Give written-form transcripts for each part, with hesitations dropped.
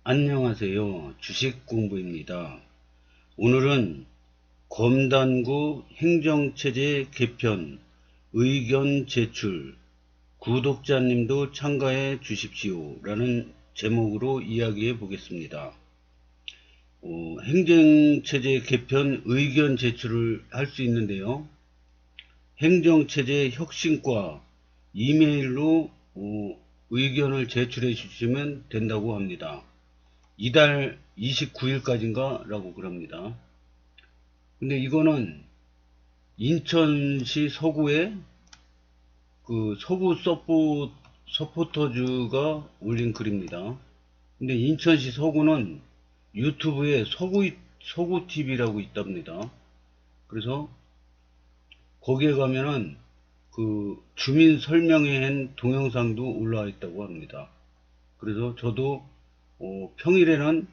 안녕하세요. 주식공부입니다. 오늘은 검단구 행정체제 개편 의견 제출 구독자님도 참가해 주십시오 라는 제목으로 이야기해 보겠습니다. 행정체제 개편 의견 제출을 할 수 있는데요. 행정체제 혁신과 이메일로 의견을 제출해 주시면 된다고 합니다. 이달 29일까지인가 라고 그럽니다. 근데 이거는 인천시 서구에 그 서구 서포터즈가 올린 글입니다. 근데 인천시 서구는 유튜브에 서구 TV라고 있답니다. 그래서 거기에 가면은 그 주민 설명회 한 동영상도 올라와 있다고 합니다. 그래서 저도 평일에는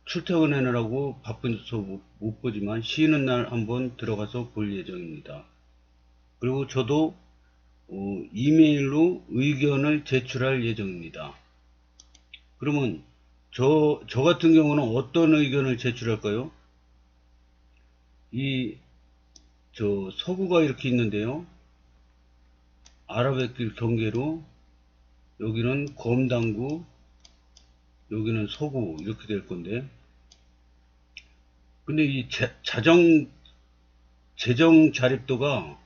출퇴근하느라고 바빠서 못 보지만 쉬는 날 한번 들어가서 볼 예정입니다. 그리고 저도 이메일로 의견을 제출할 예정입니다. 그러면 저 같은 경우는 어떤 의견을 제출할까요? 서구가 이렇게 있는데요. 아라뱃길 경계로 여기는 검단구, 여기는 서구 이렇게 될 건데, 근데 이 재정 자립도가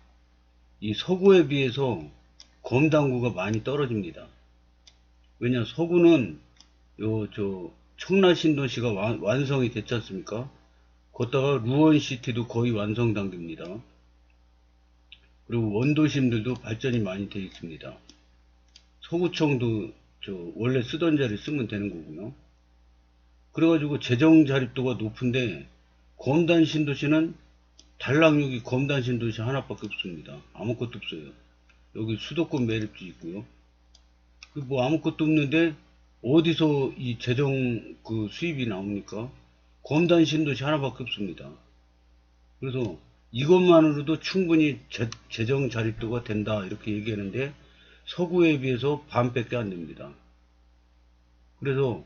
이 서구에 비해서 검단구가 많이 떨어집니다. 왜냐, 서구는 청라 신도시가 완성이 됐지 않습니까? 거기다가 루원시티도 거의 완성 단계입니다. 그리고 원도심들도 발전이 많이 되어 있습니다. 서구청도 원래 쓰던 자리 쓰면 되는 거고요. 그래가지고 재정 자립도가 높은데 검단 신도시는 단락역이 검단 신도시 하나밖에 없습니다. 아무것도 없어요. 여기 수도권 매립지 있고요. 뭐 아무것도 없는데 어디서 이 재정 수입이 나옵니까? 검단 신도시 하나밖에 없습니다. 그래서 이것만으로도 충분히 재정 자립도가 된다 이렇게 얘기하는데 서구에 비해서 반밖에 안 됩니다. 그래서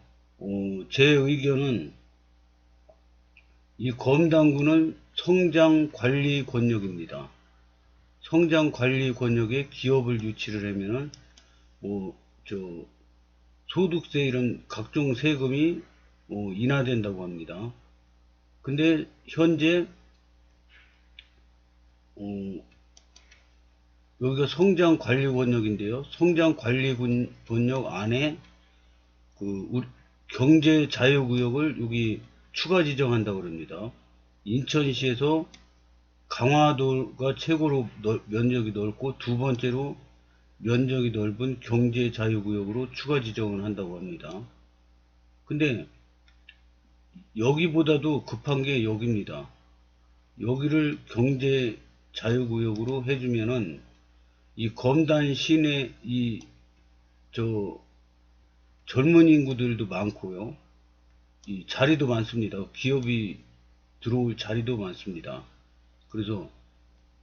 제 의견은 이 검단구는 성장 관리 권역입니다. 성장 관리 권역에 기업을 유치를 하면은 소득세 이런 각종 세금이 인하된다고 합니다. 근데 현재 여기가 성장 관리 권역인데요. 성장 관리 권역 안에 경제 자유구역을 여기 추가 지정한다고 그럽니다. 인천시에서 강화도가 최고로 면적이 넓고 두 번째로 면적이 넓은 경제 자유구역으로 추가 지정을 한다고 합니다. 근데 여기보다도 급한 게 여기입니다. 여기를 경제 자유구역으로 해주면은 이 검단 시내 젊은 인구들도 많고요. 이 자리도 많습니다. 기업이 들어올 자리도 많습니다. 그래서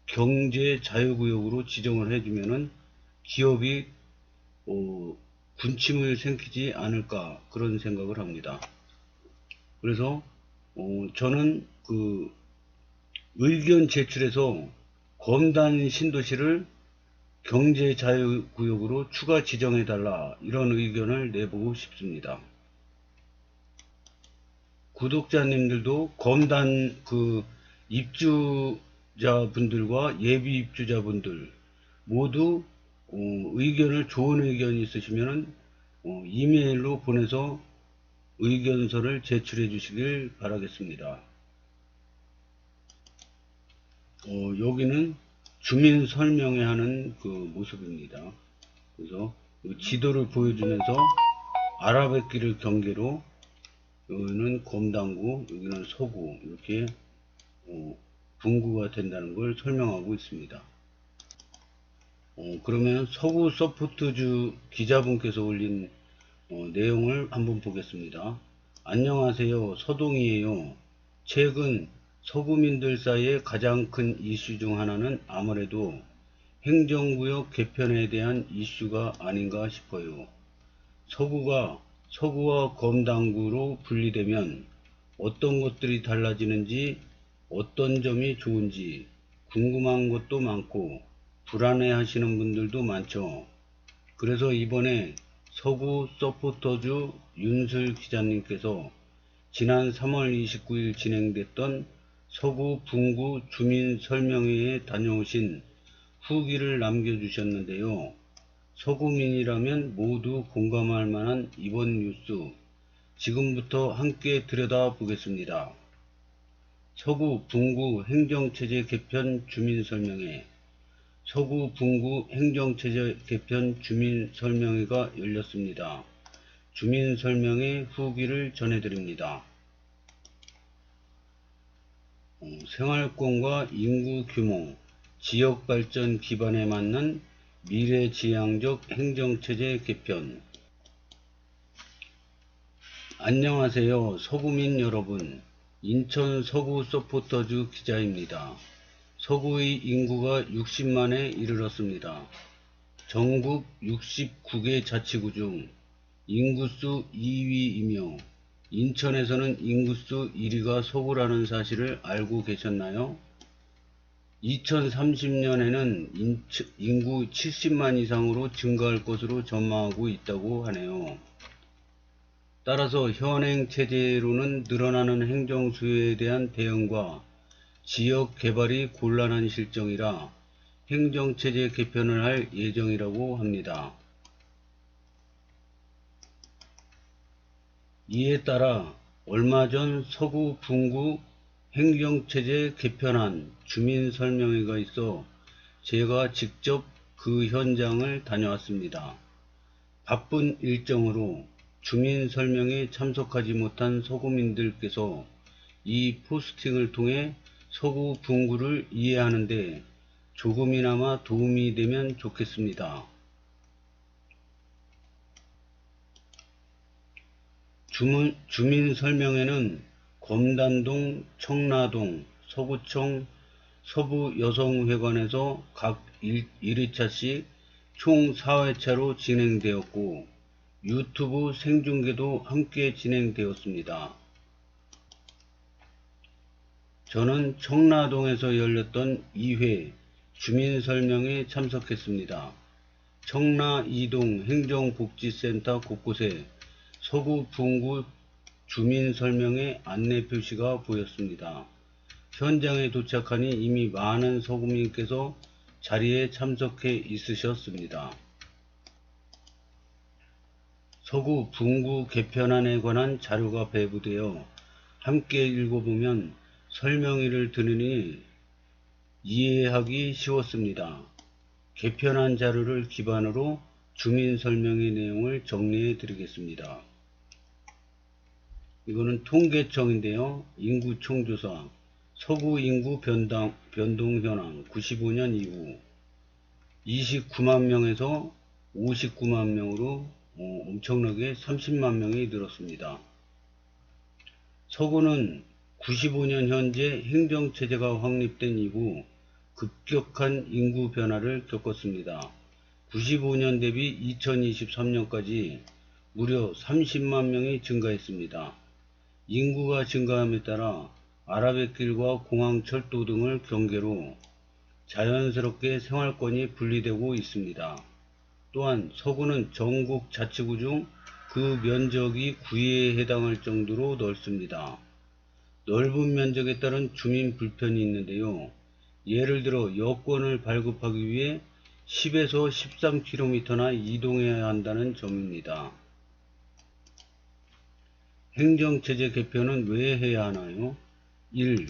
경제 자유구역으로 지정을 해주면은 기업이 군침을 생기지 않을까 그런 생각을 합니다. 그래서 저는 의견 제출해서 검단 신도시를 경제 자유구역으로 추가 지정해 달라 이런 의견을 내보고 싶습니다. 구독자님들도 검단 입주자분들과 예비 입주자분들 모두 의견을 좋은 의견이 있으시면 이메일로 보내서 의견서를 제출해 주시길 바라겠습니다. 여기는 주민 설명회 하는 모습입니다. 그래서 지도를 보여주면서 아라뱃길을 경계로 여기는 검단구, 여기는 서구 이렇게 분구가 된다는 걸 설명하고 있습니다. 그러면 서구 서포트주 기자분께서 올린 내용을 한번 보겠습니다. 안녕하세요. 서동이에요. 최근 서구민들 사이에 가장 큰 이슈 중 하나는 아무래도 행정구역 개편에 대한 이슈가 아닌가 싶어요. 서구가 서구와 검당구로 분리되면 어떤 것들이 달라지는지, 어떤 점이 좋은지 궁금한 것도 많고 불안해 하시는 분들도 많죠. 그래서 이번에 서구 서포터즈 윤슬 기자님께서 지난 3월 29일 진행됐던 서구 분구 주민설명회에 다녀오신 후기를 남겨주셨는데요. 서구민이라면 모두 공감할 만한 이번 뉴스, 지금부터 함께 들여다보겠습니다. 서구 분구 행정체제 개편 주민설명회. 서구 분구 행정체제 개편 주민설명회가 열렸습니다. 주민설명회 후기를 전해드립니다. 생활권과 인구 규모, 지역발전 기반에 맞는 미래지향적 행정체제 개편. 안녕하세요, 서구민 여러분. 인천 서구 서포터즈 기자입니다. 서구의 인구가 60만에 이르렀습니다. 전국 69개 자치구 중 인구수 2위이며 인천에서는 인구수 1위가 서구라는 사실을 알고 계셨나요? 2030년에는 인구 70만 이상으로 증가할 것으로 전망하고 있다고 하네요. 따라서 현행 체제로는 늘어나는 행정 수요에 대한 대응과 지역 개발이 곤란한 실정이라 행정체제 개편을 할 예정이라고 합니다. 이에 따라 얼마 전 서구 분구 행정체제 개편안 주민설명회가 있어 제가 직접 그 현장을 다녀왔습니다. 바쁜 일정으로 주민설명회에 참석하지 못한 서구민들께서 이 포스팅을 통해 서구 분구를 이해하는데 조금이나마 도움이 되면 좋겠습니다. 주민설명회는 검단동, 청라동, 서구청, 서부여성회관에서 각 1회차씩 총 4회차로 진행되었고 유튜브 생중계도 함께 진행되었습니다. 저는 청라동에서 열렸던 2회 주민설명회에 참석했습니다. 청라 2동 행정복지센터 곳곳에 서구 분구 주민설명회 안내표시가 보였습니다. 현장에 도착하니 이미 많은 서구민께서 자리에 참석해 있으셨습니다. 서구 분구 개편안에 관한 자료가 배부되어 함께 읽어보면 설명회를 들으니 이해하기 쉬웠습니다. 개편안 자료를 기반으로 주민설명회 내용을 정리해 드리겠습니다. 이거는 통계청인데요. 인구총조사, 서구 인구 변동 현황 95년 이후 29만 명에서 59만 명으로 엄청나게 30만 명이 늘었습니다. 서구는 95년 현재 행정체제가 확립된 이후 급격한 인구 변화를 겪었습니다. 95년 대비 2023년까지 무려 30만 명이 증가했습니다. 인구가 증가함에 따라 아라뱃길과 공항철도 등을 경계로 자연스럽게 생활권이 분리되고 있습니다. 또한 서구는 전국 자치구 중 그 면적이 구에 해당할 정도로 넓습니다. 넓은 면적에 따른 주민 불편이 있는데요. 예를 들어 여권을 발급하기 위해 10에서 13km나 이동해야 한다는 점입니다. 행정체제 개편은 왜 해야 하나요? 1.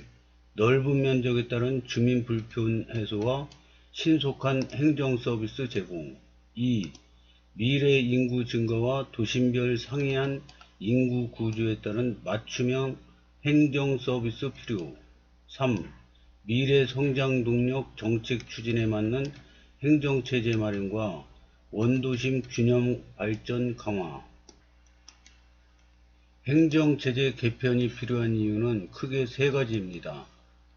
넓은 면적에 따른 주민 불편 해소와 신속한 행정서비스 제공. 2. 미래 인구 증가와 도심별 상이한 인구 구조에 따른 맞춤형 행정서비스 필요. 3. 미래 성장 동력 정책 추진에 맞는 행정체제 마련과 원도심 균형 발전 강화. 행정체제 개편이 필요한 이유는 크게 세 가지입니다.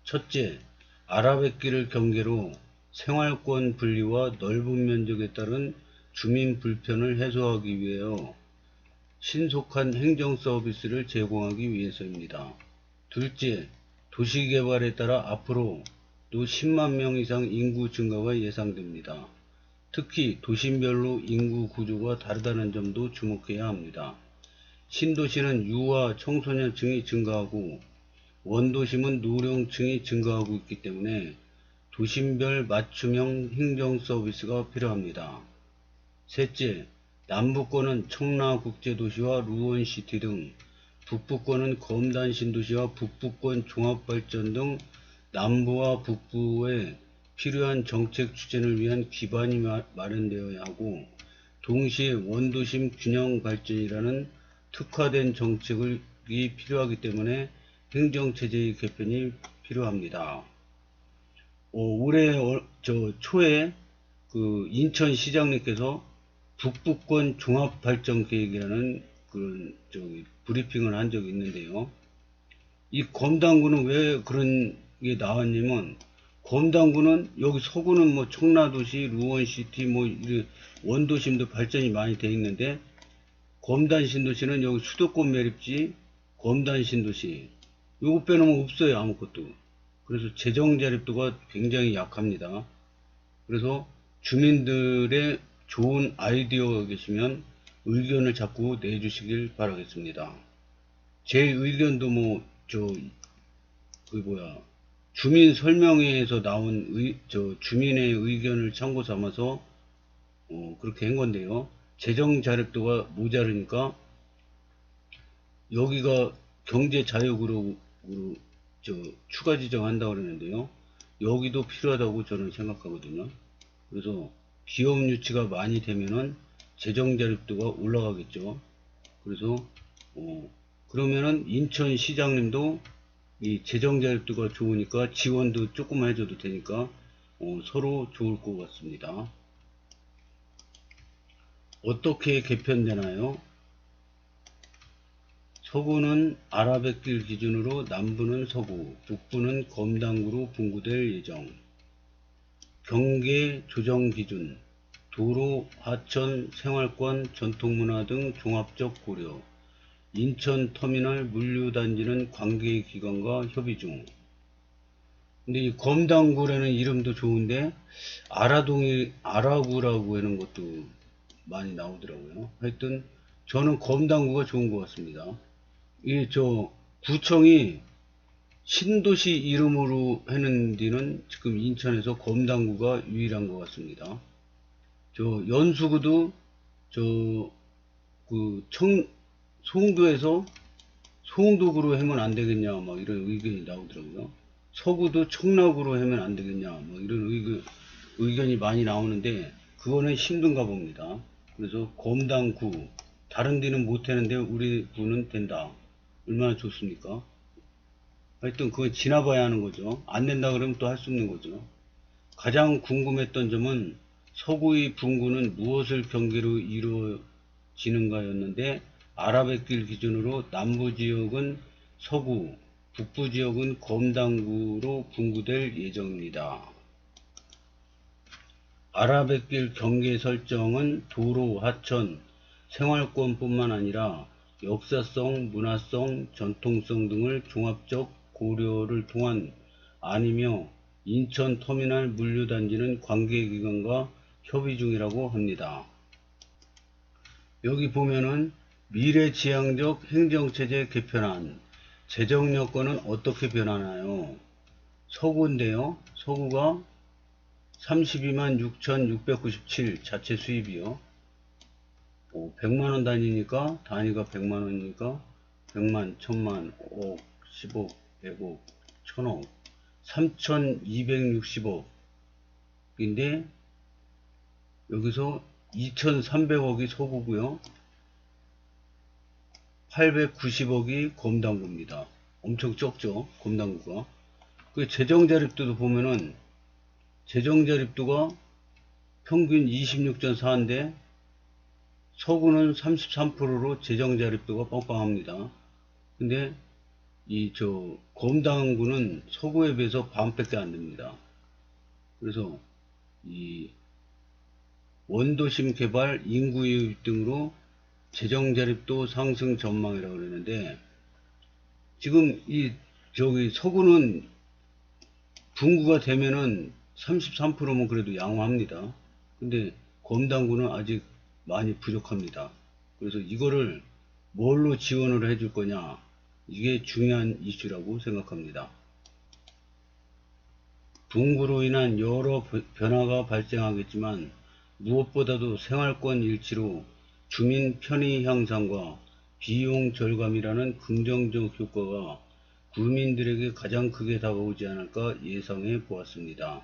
첫째, 아라뱃길을 경계로 생활권 분리와 넓은 면적에 따른 주민 불편을 해소하기 위해요. 신속한 행정 서비스를 제공하기 위해서입니다. 둘째, 도시개발에 따라 앞으로 또 10만 명 이상 인구 증가가 예상됩니다. 특히 도심별로 인구 구조가 다르다는 점도 주목해야 합니다. 신도시는 유아 청소년층이 증가하고 원도심은 노령층이 증가하고 있기 때문에 도심별 맞춤형 행정 서비스가 필요합니다. 셋째, 남부권은 청라국제도시와 루원시티 등, 북부권은 검단 신도시와 북부권 종합발전 등 남부와 북부에 필요한 정책 추진을 위한 기반이 마련되어야 하고, 동시에 원도심 균형 발전이라는 특화된 정책이 필요하기 때문에 행정체제의 개편이 필요합니다. 올해 초에 그 인천시장님께서 북부권 종합발전계획이라는 그런 브리핑을 한 적이 있는데요. 이 검단구는 왜 그런 게 나왔냐면, 검단구는 여기 서구는 뭐 청라도시, 루원시티, 뭐 원도심도 발전이 많이 돼 있는데, 검단신도시는 여기 수도권 매립지, 검단신도시 요거 빼놓으면 없어요, 아무것도. 그래서 재정 자립도가 굉장히 약합니다. 그래서 주민들의 좋은 아이디어가 계시면 의견을 자꾸 내주시길 바라겠습니다. 제 의견도 주민 설명회에서 나온 주민의 의견을 참고 삼아서 그렇게 한 건데요. 재정 자립도가 모자르니까 여기가 경제 자유구로 추가 지정한다고 그러는데요. 여기도 필요하다고 저는 생각하거든요. 그래서 기업 유치가 많이 되면은 재정 자립도가 올라가겠죠. 그래서 그러면은 인천시장님도 이 재정 자립도가 좋으니까 지원도 조금만 해줘도 되니까 서로 좋을 것 같습니다. 어떻게 개편되나요? 서구는 아라뱃길 기준으로 남부는 서구, 북부는 검단구로 분구될 예정. 경계 조정 기준, 도로, 하천, 생활권, 전통문화 등 종합적 고려. 인천 터미널 물류단지는 관계기관과 협의 중. 근데 이 검단구라는 이름도 좋은데 아라구라고 하는 것도 많이 나오더라고요. 하여튼 저는 검단구가 좋은 것 같습니다. 이 구청이 신도시 이름으로 하는 데는 지금 인천에서 검단구가 유일한 것 같습니다. 연수구도 송도에서 송도구로 하면 안 되겠냐, 막 이런 의견이 나오더라고요. 서구도 청라구로 하면 안 되겠냐, 뭐 이런 의견이 많이 나오는데 그거는 힘든가 봅니다. 그래서 검단구, 다른 데는 못 하는데 우리 구는 된다. 얼마나 좋습니까? 하여튼 그건 지나봐야 하는 거죠. 안 된다 그러면 또 할 수 없는 거죠. 가장 궁금했던 점은 서구의 분구는 무엇을 경계로 이루어지는가였는데, 아라뱃길 기준으로 남부지역은 서구, 북부지역은 검단구로 분구될 예정입니다. 아라뱃길 경계 설정은 도로, 하천, 생활권뿐만 아니라 역사성, 문화성, 전통성 등을 종합적 고려를 통한 아니며 인천 터미널 물류단지는 관계기관과 협의 중이라고 합니다. 여기 보면은 미래지향적 행정체제 개편안, 재정 여건은 어떻게 변하나요? 서구인데요. 서구가 32만 6,697 자체 수입이요. 100만원 단위니까, 단위가 100만원이니까 100만, 1000만, 5억, 10억, 100억, 1000억, 3260억인데 여기서 2300억이 서구고요. 890억이 검단구입니다. 엄청 적죠, 검단구가. 그 재정자립도도 보면은 재정자립도가 평균 26.4인데 서구는 33%로 재정자립도가 빵빵합니다. 근데 검단구는 서구에 비해서 반밖에 안 됩니다. 그래서 이 원도심 개발, 인구 유입 등으로 재정 자립도 상승 전망이라고 그러는데, 지금 서구는 분구가 되면은 33%면 그래도 양호합니다. 근데 검단구는 아직 많이 부족합니다. 그래서 이거를 뭘로 지원을 해줄 거냐, 이게 중요한 이슈라고 생각합니다. 분구로 인한 여러 변화가 발생하겠지만 무엇보다도 생활권 일치로 주민 편의 향상과 비용 절감이라는 긍정적 효과가 구민들에게 가장 크게 다가오지 않을까 예상해 보았습니다.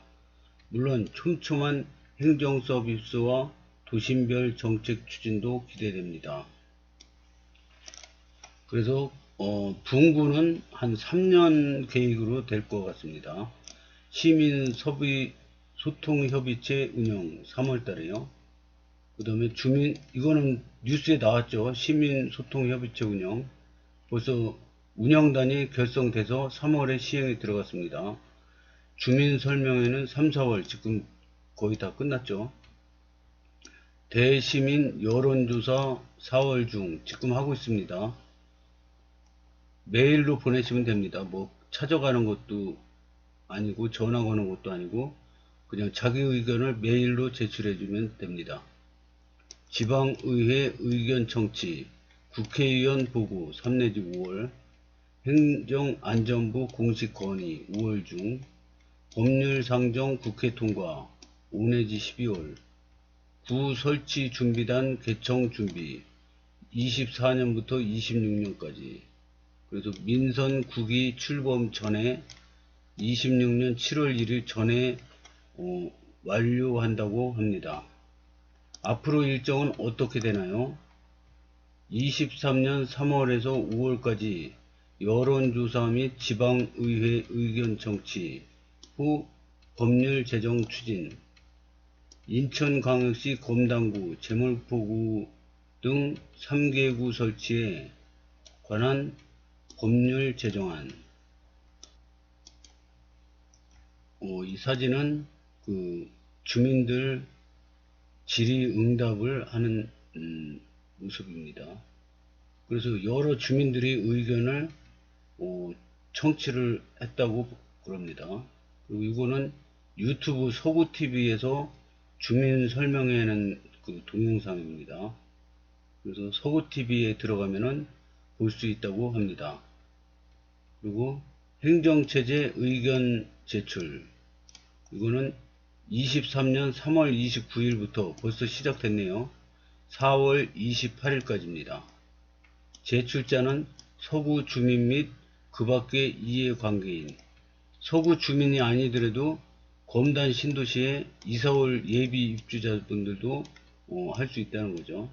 물론 촘촘한 행정 서비스와 도심별 정책 추진도 기대됩니다. 그래서 분구는 한 3년 계획으로 될 것 같습니다. 시민 소통협의체 운영 3월달에요. 그 다음에 이거는 뉴스에 나왔죠. 시민소통협의체 운영. 벌써 운영단이 결성돼서 3월에 시행에 들어갔습니다. 주민설명회는 3, 4월, 지금 거의 다 끝났죠. 대시민 여론조사 4월 중, 지금 하고 있습니다. 메일로 보내시면 됩니다. 뭐 찾아가는 것도 아니고 전화 거는 것도 아니고 그냥 자기 의견을 메일로 제출해 주면 됩니다. 지방의회 의견 청취, 국회의원 보고 3 내지 5월, 행정안전부 공식 건의 5월 중, 법률 상정 국회 통과 5 내지 12월, 구 설치 준비단 개청 준비 24년부터 26년까지. 그래서 민선 국이 출범 전에 26년 7월 1일 전에 완료한다고 합니다. 앞으로 일정은 어떻게 되나요? 23년 3월에서 5월까지 여론조사 및 지방의회 의견 청취 후 법률 제정 추진, 인천광역시 검단구, 제물포구 등 3개구 설치에 관한 법률 제정안. 이 사진은 주민들 질의응답을 하는 모습입니다. 그래서 여러 주민들이 의견을 청취를 했다고 그럽니다. 그리고 이거는 유튜브 서구TV에서 주민 설명회하는 동영상입니다. 그래서 서구TV에 들어가면은 볼 수 있다고 합니다. 그리고 행정체제 의견 제출, 이거는 23년 3월 29일부터 벌써 시작됐네요. 4월 28일까지입니다. 제출자는 서구 주민 및 그 밖의 이해관계인, 서구 주민이 아니더라도 검단 신도시에 이사올 예비 입주자분들도 할 수 있다는 거죠.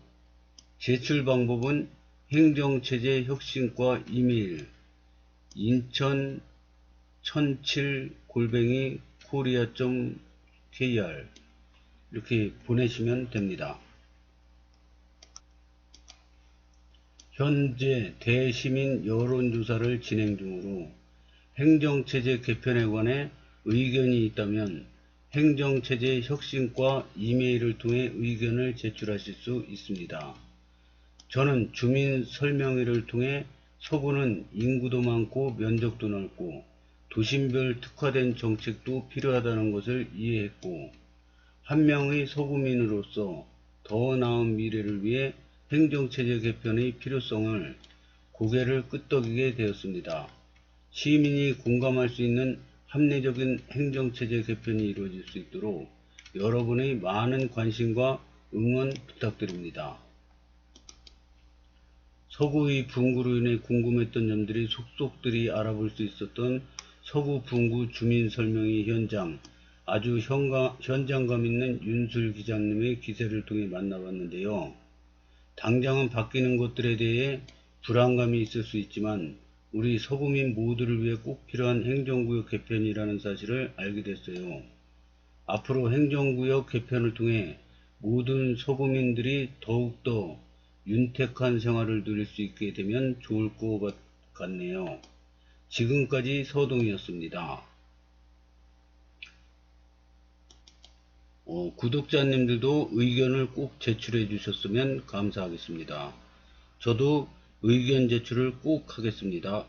제출 방법은 행정체제 혁신과 이메일 인천 1007@korea.kr 이렇게 보내시면 됩니다. 현재 대시민 여론조사를 진행 중으로 행정체제 개편에 관해 의견이 있다면 행정체제 혁신과 이메일을 통해 의견을 제출하실 수 있습니다. 저는 주민 설명회를 통해 서구는 인구도 많고 면적도 넓고 도심별 특화된 정책도 필요하다는 것을 이해했고, 한 명의 서구민으로서 더 나은 미래를 위해 행정체제 개편의 필요성을 고개를 끄덕이게 되었습니다. 시민이 공감할 수 있는 합리적인 행정체제 개편이 이루어질 수 있도록 여러분의 많은 관심과 응원 부탁드립니다. 서구의 분구로 인해 궁금했던 점들이 속속들이 알아볼 수 있었던 서구 분구 주민설명회 현장, 아주 현장감 있는 윤술 기자님의 기세를 통해 만나봤는데요. 당장은 바뀌는 것들에 대해 불안감이 있을 수 있지만 우리 서구민 모두를 위해 꼭 필요한 행정구역 개편이라는 사실을 알게 됐어요. 앞으로 행정구역 개편을 통해 모든 서구민들이 더욱더 윤택한 생활을 누릴 수 있게 되면 좋을 것 같네요. 지금까지 서동이었습니다. 구독자님들도 의견을 꼭 제출해 주셨으면 감사하겠습니다. 저도 의견 제출을 꼭 하겠습니다.